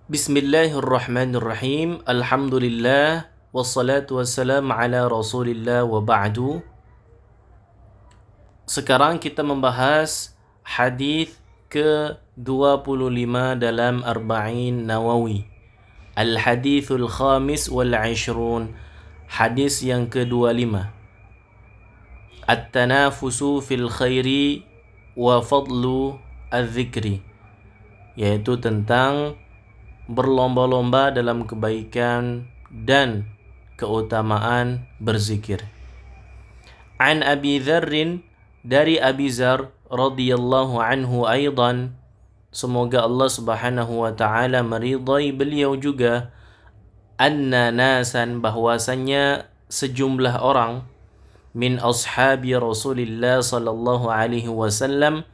Bismillahirrahmanirrahim. Alhamdulillah wassalatu wassalam ala Rasulillah wa ba'du. Sekarang kita membahas hadis ke-25 dalam Arba'in Nawawi. Al-hadithul khamis wal 'ishrun. Hadis yang ke-25. At-tanafusu fil khairi wa fadlu adz-dzikri. Yaitu tentang berlomba-lomba dalam kebaikan dan keutamaan berzikir. An Abi Dzarrin, dari Abi Dzar radhiyallahu anhu aidan, semoga Allah Subhanahu wa taala meridai beliau juga, anna nasan, bahwasannya sejumlah orang, min ashabi Rasulillah sallallahu alaihi wasallam,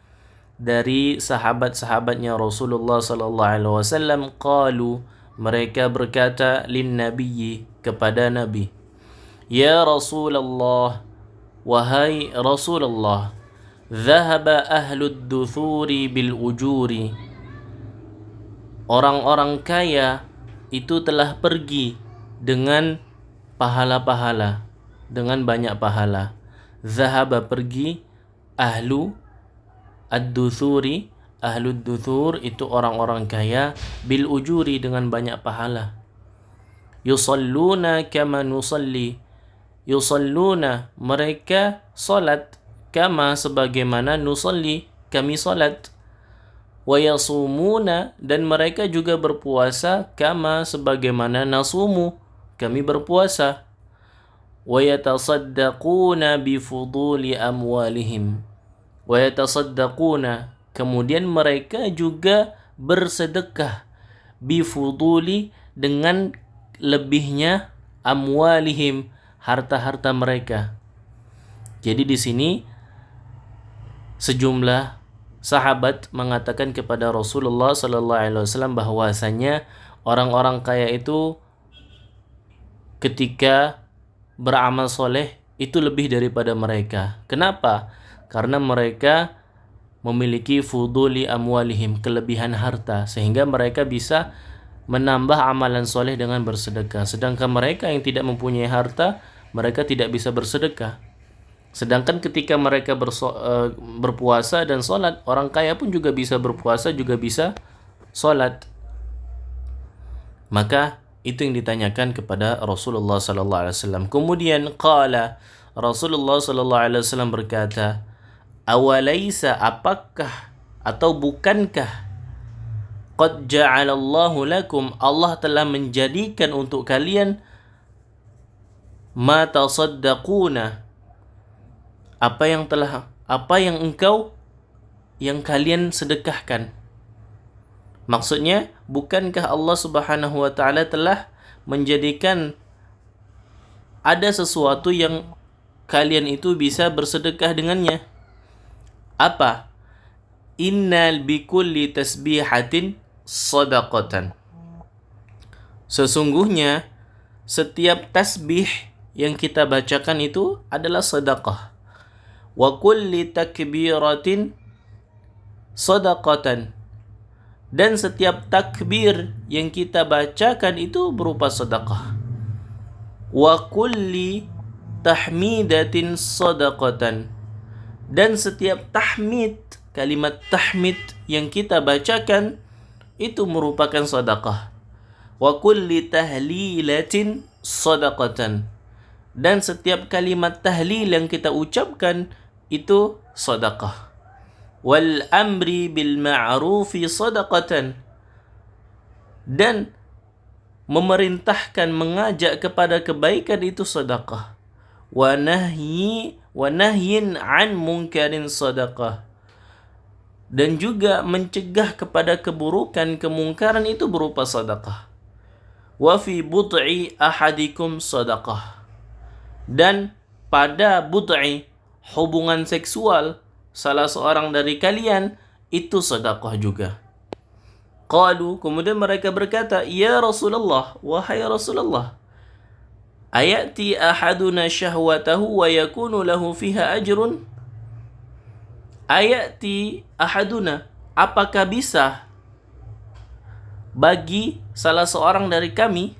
dari sahabat-sahabatnya Rasulullah sallallahu alaihi wasallam, qalu, mereka berkata, lin nabiyyi, kepada Nabi, ya Rasulullah, wahai Rasulullah, dhahaba ahlud duthuri bil ujuri, orang-orang kaya itu telah pergi dengan pahala-pahala, dengan banyak pahala. Dhahaba, pergi, ahlu ad-duthuri, ahlud duthur itu orang-orang kaya, bil ujuri, dengan banyak pahala. Yusalluna kama nusalli, yusalluna, mereka salat, kama, sebagaimana, nusalli, kami salat. Wa yasumuna, dan mereka juga berpuasa, kama, sebagaimana, nasumu, kami berpuasa. Wa yatasaddaquna bifuduli amwalihim, wa yatasaddaquna, kemudian mereka juga bersedekah, bifuduli, dengan lebihnya, amwalihim, harta-harta mereka. Jadi di sini sejumlah sahabat mengatakan kepada Rasulullah sallallahu alaihi wasallam bahwasanya orang-orang kaya itu ketika beramal soleh itu lebih daripada mereka. Kenapa? Karena mereka memiliki fuduli amwalihim, kelebihan harta, sehingga mereka bisa menambah amalan soleh dengan bersedekah. Sedangkan mereka yang tidak mempunyai harta, mereka tidak bisa bersedekah. Sedangkan ketika mereka berpuasa dan sholat, orang kaya pun juga bisa berpuasa, juga bisa sholat. Maka itu yang ditanyakan kepada Rasulullah sallallahu alaihi wasallam. Kemudian qala, Rasulullah sallallahu alaihi wasallam berkata, awalaisa, apakah atau bukankah, qad ja'alallahu lakum, Allah telah menjadikan untuk kalian, ma tasaddaquna, apa yang kalian sedekahkan. Maksudnya, bukankah Allah Subhanahu wa taala telah menjadikan ada sesuatu yang kalian itu bisa bersedekah dengannya? Apa? Innal bikulli tasbihatin sadaqatan. Sesungguhnya setiap tasbih yang kita bacakan itu adalah sedekah. Wa kulli takbiratin sadaqatan. Dan setiap takbir yang kita bacakan itu berupa sedekah. Wa kulli tahmidatin sadaqatan. Dan setiap tahmid, kalimat tahmid yang kita bacakan itu merupakan sedekah. Wa kulli tahlilatin sadaqatan. Dan setiap kalimat tahlil yang kita ucapkan itu sedekah. Wal amri bil ma'rufi sadaqatan. Dan memerintahkan, mengajak kepada kebaikan itu sedekah. Wa nahyin an munkarin sadaqah. Dan juga mencegah kepada keburukan, kemungkaran itu berupa sedekah. Wa fi bud'i ahadikum sadaqah. Dan pada bud'i, hubungan seksual salah seorang dari kalian, itu sedekah juga. Qalu, kemudian mereka berkata, ya Rasulullah, wahai Rasulullah, ayati ahaduna syahwatahu wa yakunu lahu fiha ajrun? Ayati ahaduna, apakah bisa bagi salah seorang dari kami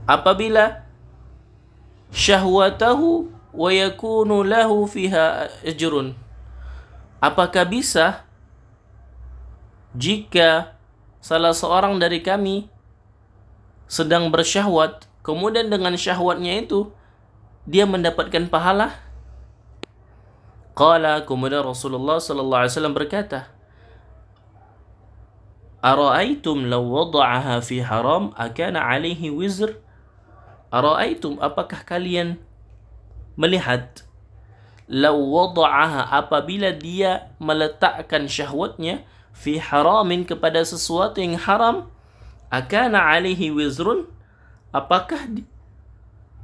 apabila syahwatahu wa yakunu lahu fiha ajrun. Apakah bisa jika salah seorang dari kami sedang bersyahwat, kemudian dengan syahwatnya itu dia mendapatkan pahala? Qala, kemudian Rasulullah sallallahu alaihi wasallam berkata, "Ara'aitum law wada'aha fi haram akana 'alaihi wizr?" Ara'aitum, apakah kalian melihat, law wada'aha, apabila dia meletakkan syahwatnya fi haramin, kepada sesuatu yang haram, akana 'alaihi wizrun, apakah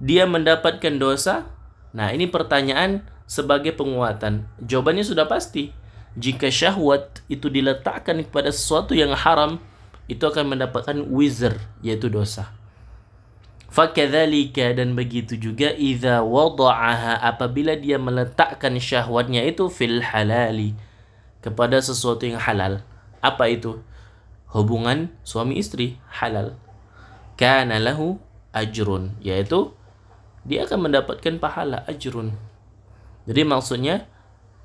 dia mendapatkan dosa? Nah, ini pertanyaan sebagai penguatan. Jawabannya sudah pasti. Jika syahwat itu diletakkan kepada sesuatu yang haram, itu akan mendapatkan wizr, yaitu dosa. Fakadzalika, dan begitu juga, idza wada'aha, apabila dia meletakkan syahwatnya itu fil halali, kepada sesuatu yang halal. Apa itu? Hubungan suami istri halal. Kana lahu ajrun, yaitu dia akan mendapatkan pahala, ajrun. Jadi maksudnya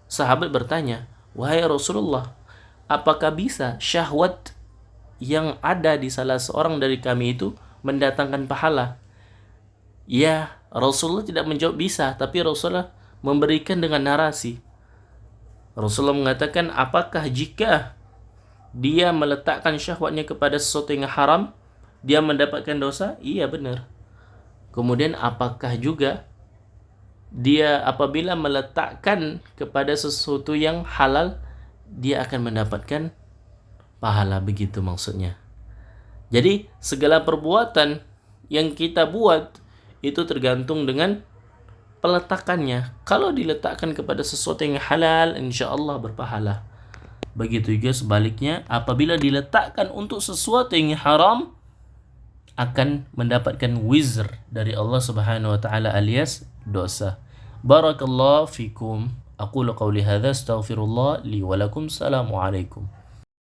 sahabat bertanya, wahai Rasulullah, apakah bisa syahwat yang ada di salah seorang dari kami itu mendatangkan pahala? Ya, Rasulullah tidak menjawab bisa, tapi Rasulullah memberikan dengan narasi. Rasulullah mengatakan, apakah jika dia meletakkan syahwatnya kepada sesuatu yang haram, dia mendapatkan dosa? Iya, benar. Kemudian apakah juga dia apabila meletakkan kepada sesuatu yang halal, dia akan mendapatkan pahala, begitu maksudnya. Jadi segala perbuatan yang kita buat itu tergantung dengan peletakannya. Kalau diletakkan kepada sesuatu yang halal, insya Allah berpahala. Begitu juga sebaliknya, apabila diletakkan untuk sesuatu yang haram, akan mendapatkan wizr dari Allah Subhanahu wa taala, alias dosa. Barakallahu fikum. Aqulu qawli hadza, astaghfirullah li wa lakum. Assalamu alaikum.